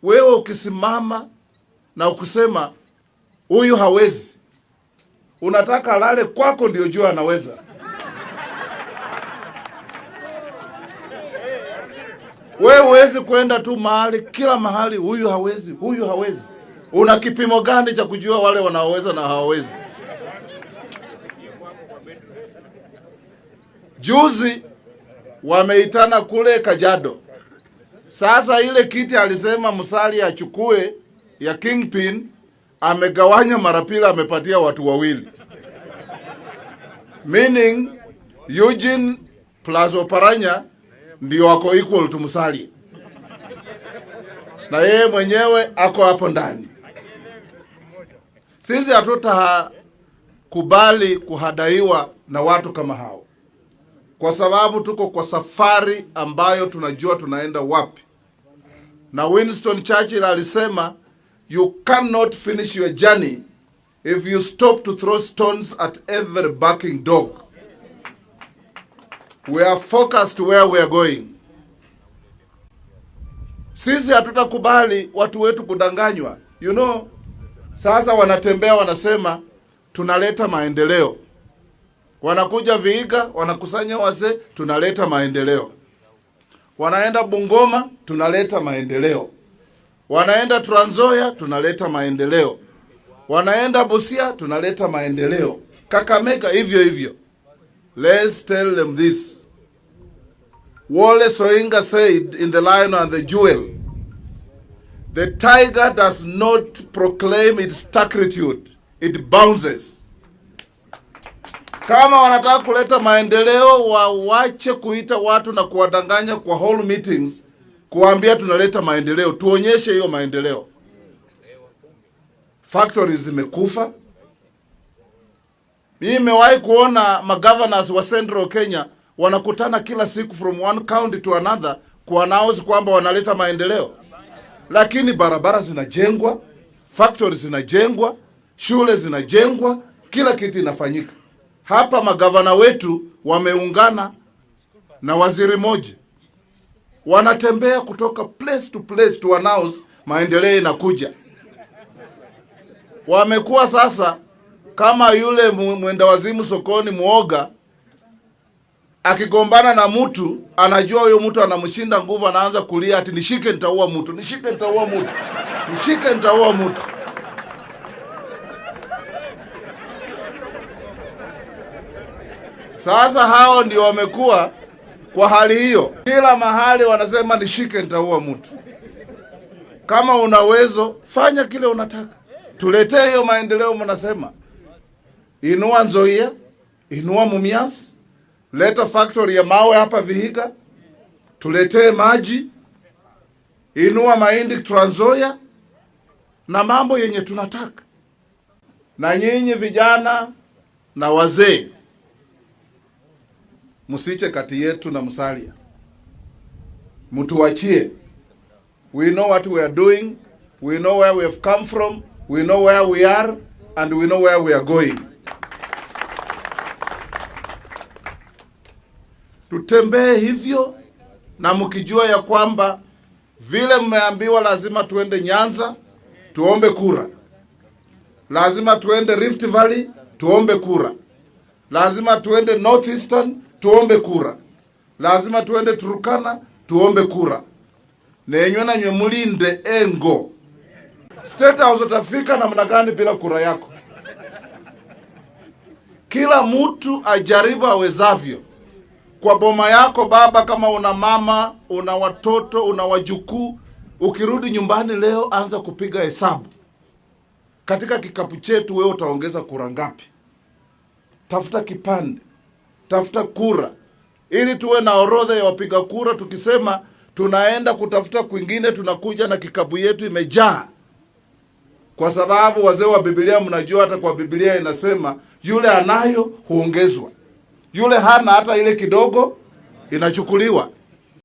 wewe ukisimama na ukusema huyu hawezi, unataka alale kwako ndio jua anaweza. Wewe huwezi kwenda tu mahali, kila mahali huyu hawezi, huyu hawezi. Una kipimo gani cha kujua wale wanaoweza na hawawezi? Juzi wameitana kule Kajiado. Sasa ile kiti alisema Musalia achukue ya Kingpin, amegawanya mara pili, amepatia watu wawili. Meaning Eugene plus Oparanya ndio wako equal to Musalia. Na yeye mwenyewe ako hapo ndani. Sisi hatutakubali kuhadaiwa na watu kama hao. Kwa sababu tuko kwa safari ambayo tunajua tunaenda wapi. Na Winston Churchill alisema, you cannot finish your journey if you stop to throw stones at every barking dog. We are focused where we are going. Sisi hatutakubali watu wetu kudanganywa. You know, sasa wanatembea wanasema tunaleta maendeleo. Wanakuja Vihiga, wanakusanya wazee, tunaleta maendeleo. Wanaenda Bungoma, tunaleta maendeleo. Wanaenda Trans Nzoia, tunaleta maendeleo. Wanaenda Busia, tunaleta maendeleo. Kakamega hivyo hivyo. Let's tell them this. Wole Soyinka said in The Lion and the Jewel, the tiger does not proclaim its turpitude, it bounces. Kama wanataka kuleta maendeleo, wawache kuita watu na kuwadanganya kwa hall meetings, kuambia tunaleta maendeleo. Tuonyeshe hiyo maendeleo. Factories zimekufa. Mimi nimewahi kuona magovernors wa Central Kenya wanakutana kila siku from one county to another kuannounce kwamba wanaleta maendeleo. Lakini barabara zinajengwa, factories zinajengwa, shule zinajengwa, kila kitu inafanyika. Hapa magavana wetu wameungana na waziri moja. Wanatembea kutoka place to place to announce maendeleo inakuja. Wamekuwa sasa kama yule mwenda wazimu sokoni muoga, akigombana na mtu, anajua huyo mtu anamshinda nguvu, anaanza kulia ati nishike nitaua mtu, nishike nitaua mtu, nishike nitaua mtu. Sasa hao ndio wamekuwa kwa hali hiyo. Kila mahali wanasema nishike nitaua mtu. Kama una uwezo, fanya kile unataka. Tuletee hiyo maendeleo mnasema. Inua Nzoia, inua Mumias, leta factory ya mawe hapa Vihiga, tuletee maji, inua mahindi Trans Nzoia, na mambo yenye tunataka. Na nyinyi vijana na wazee, msiche kati yetu na Musalia. Mtuachie. We know what we are doing, we know where we have come from, we know where we are, and we know where we are going. Tutembee hivyo, na mkijua ya kwamba vile mmeambiwa lazima tuende Nyanza, tuombe kura. Lazima tuende Rift Valley, tuombe kura. Lazima tuende Northeastern, tuombe kura. Lazima tuende Turkana, tuombe kura. Nenywe na nywe mulinde engo. State House utafika namna gani bila kura yako? Kila mtu ajaribu awezavyo. Kwa boma yako baba, kama una mama, una watoto, una wajukuu, ukirudi nyumbani leo anza kupiga hesabu. Katika kikapu chetu wewe utaongeza kura ngapi? Tafuta kipande, tafuta kura, ili tuwe na orodha ya wapiga kura. Tukisema tunaenda kutafuta kwingine, tunakuja na kikapu yetu imejaa. Kwa sababu wazee wa Biblia mnajua, hata kwa Biblia inasema yule anayo huongezwa, yule hana hata ile kidogo inachukuliwa.